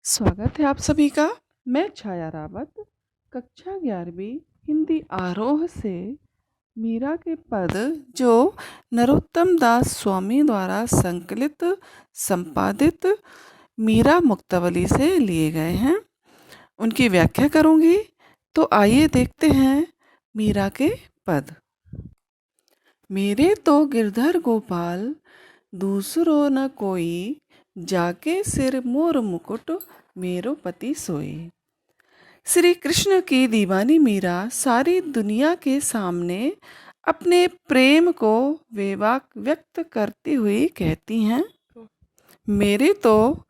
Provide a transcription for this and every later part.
स्वागत है आप सभी का। मैं छाया रावत कक्षा 11वीं हिंदी आरोह से मीरा के पद जो नरोत्तम दास स्वामी द्वारा संकलित संपादित मीरा मुक्तावली से लिए गए हैं उनकी व्याख्या करूंगी। तो आइए देखते हैं मीरा के पद। मेरे तो गिरधर गोपाल दूसरो न कोई, जाके सिर मोर मुकुट मेरो पति सोई। श्री कृष्ण की दीवानी मीरा सारी दुनिया के सामने अपने प्रेम को बेबाक व्यक्त करती हुई कहती हैं, मेरे तो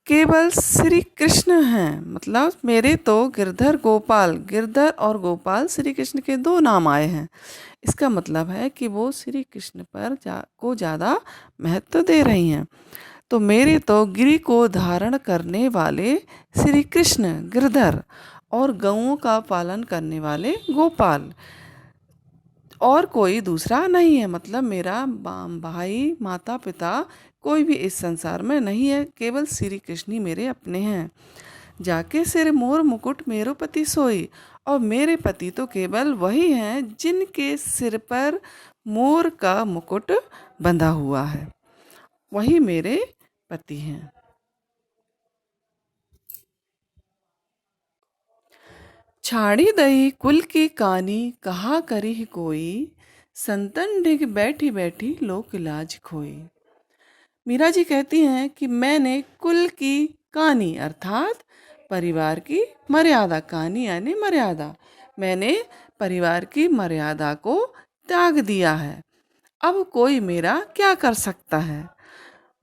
केवल श्री कृष्ण हैं। मतलब मेरे तो गिरधर गोपाल, गिरधर और गोपाल श्री कृष्ण के दो नाम आए हैं। इसका मतलब है कि वो श्री कृष्ण पर को ज़्यादा महत्व दे रही हैं। तो मेरे तो गिरि को धारण करने वाले श्री कृष्ण गिरधर और गऊओं का पालन करने वाले गोपाल, और कोई दूसरा नहीं है। मतलब मेरा भाई माता पिता कोई भी इस संसार में नहीं है, केवल श्री कृष्ण ही मेरे अपने हैं। जाके सिर मोर मुकुट मेरो पति सोई, और मेरे पति तो केवल वही हैं जिनके सिर पर मोर का मुकुट बंधा हुआ है, वही मेरे पति हैं। छाड़ी दई कुल की कानी कहा करी कोई, संतन डिग बैठी बैठी लोक लाज खोई। मीरा जी कहती हैं कि मैंने कुल की कानी अर्थात परिवार की मर्यादा, कानी यानी मर्यादा, मैंने परिवार की मर्यादा को त्याग दिया है। अब कोई मेरा क्या कर सकता है।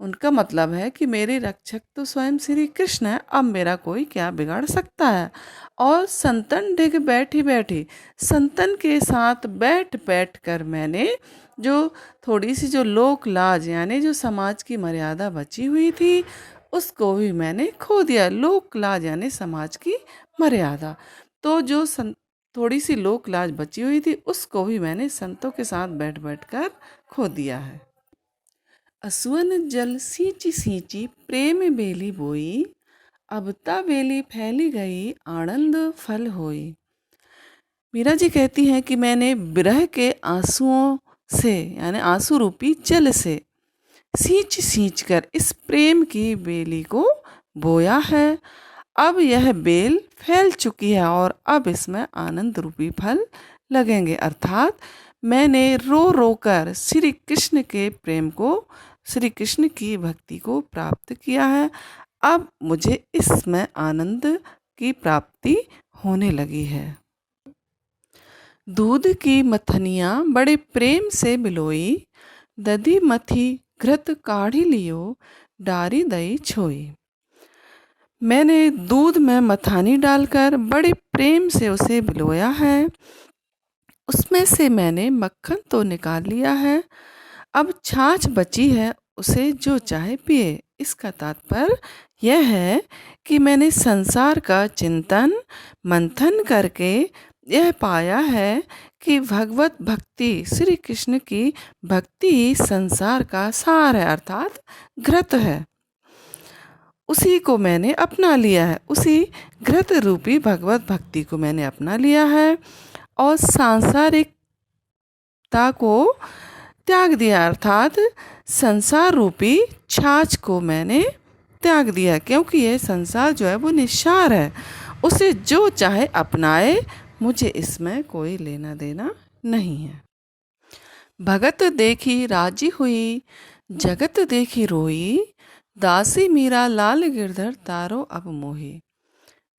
उनका मतलब है कि मेरे रक्षक तो स्वयं श्री कृष्ण है, अब मेरा कोई क्या बिगाड़ सकता है। और संतन डिग बैठी बैठी, संतन के साथ बैठ बैठ कर मैंने जो थोड़ी सी जो लोक लाज यानी जो समाज की मर्यादा बची हुई थी उसको भी मैंने खो दिया। लोक लाज यानी समाज की मर्यादा, तो जो थोड़ी सी लोक लाज बची हुई थी उसको भी मैंने संतों के साथ बैठ बैठ कर खो दिया है। असुवन जल सींची सींची प्रेम बेली बोई, अबता बेली फैली गई आनंद फल होई। मीरा जी कहती हैं कि मैंने विरह के आंसुओं से यानी आंसू रूपी जल से सींच सींच कर इस प्रेम की बेली को बोया है। अब यह बेल फैल चुकी है और अब इसमें आनंद रूपी फल लगेंगे। अर्थात मैंने रो रो कर श्री कृष्ण के प्रेम को, श्री कृष्ण की भक्ति को प्राप्त किया है। अब मुझे इसमें आनंद की प्राप्ति होने लगी है। दूध की मथनियाँ बड़े प्रेम से बिलोई, दधी मथी घृत काढ़ी लियो, डारी दई छोई। मैंने दूध में मथानी डालकर बड़े प्रेम से उसे बिलोया है, उसमें से मैंने मक्खन तो निकाल लिया है, अब छाछ बची है उसे जो चाहे पिए। इसका तात्पर्य यह है कि मैंने संसार का चिंतन मंथन करके यह पाया है कि भगवत भक्ति, श्री कृष्ण की भक्ति ही संसार का सार है, अर्थात घृत है। उसी को मैंने अपना लिया है, उसी घृत रूपी भगवत भक्ति को मैंने अपना लिया है और सांसारिकता को त्याग दिया, अर्थात संसार रूपी छाछ को मैंने त्याग दिया, क्योंकि यह संसार जो है वो निस्सार है, उसे जो चाहे अपनाए, मुझे इसमें कोई लेना देना नहीं है। भगत देखी राजी हुई, जगत देखी रोई, दासी मीरा लाल गिरधर तारो अब मोही।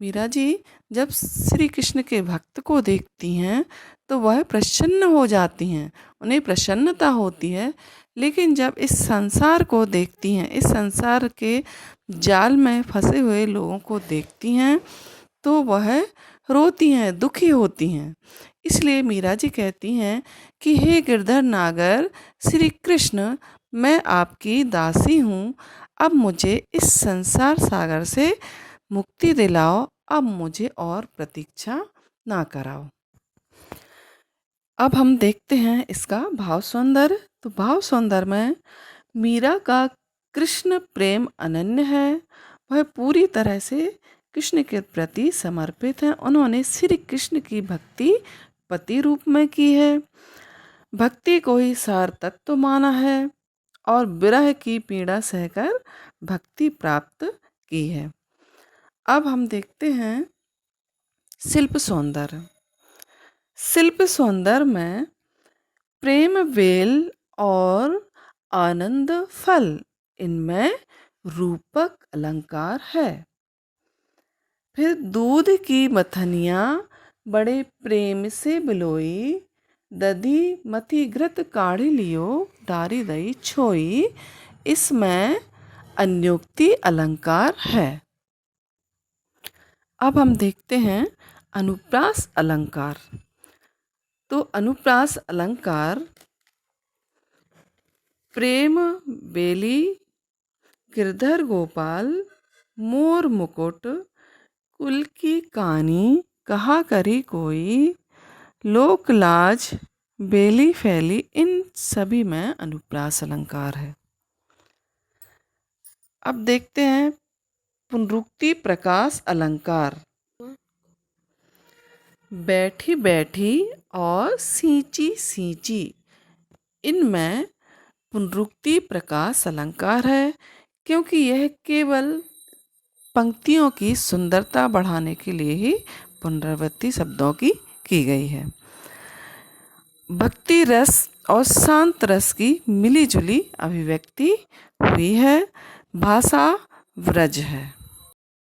मीरा जी जब श्री कृष्ण के भक्त को देखती हैं तो वह प्रसन्न हो जाती हैं, उन्हें प्रसन्नता होती है। लेकिन जब इस संसार को देखती हैं, इस संसार के जाल में फंसे हुए लोगों को देखती हैं तो वह रोती हैं, दुखी होती हैं। इसलिए मीरा जी कहती हैं कि हे गिरधर नागर श्री कृष्ण, मैं आपकी दासी हूँ, अब मुझे इस संसार सागर से मुक्ति दिलाओ, अब मुझे और प्रतीक्षा ना कराओ। अब हम देखते हैं इसका भाव सौंदर्य। तो भाव सौंदर्य में मीरा का कृष्ण प्रेम अनन्य है, वह पूरी तरह से कृष्ण के प्रति समर्पित हैं। उन्होंने श्री कृष्ण की भक्ति पति रूप में की है, भक्ति को ही सार तत्व माना है और विरह की पीड़ा सहकर भक्ति प्राप्त की है। अब हम देखते हैं शिल्प सौंदर्य। शिल्प सौंदर्य में प्रेम वेल और आनंद फल, इनमें रूपक अलंकार है। फिर दूध की मथनियाँ बड़े प्रेम से बिलोई, दधी मथी घृत काढ़ी लियो, डारी दई छोई, इसमें अन्योक्ति अलंकार है। अब हम देखते हैं अनुप्रास अलंकार। तो अनुप्रास अलंकार प्रेम बेली, गिरधर गोपाल, मोर मुकुट, कुल की कानी, कहा करी कोई, लोक लाज, बेली फैली, इन सभी में अनुप्रास अलंकार है। अब देखते हैं पुनरुक्ति प्रकाश अलंकार। बैठी बैठी और सींची सींची, इनमें पुनरुक्ति प्रकाश अलंकार है, क्योंकि यह केवल पंक्तियों की सुंदरता बढ़ाने के लिए ही पुनरावृत्ति शब्दों की गई है। भक्ति रस और शांत रस की मिली जुली अभिव्यक्ति हुई है। भाषा व्रज है।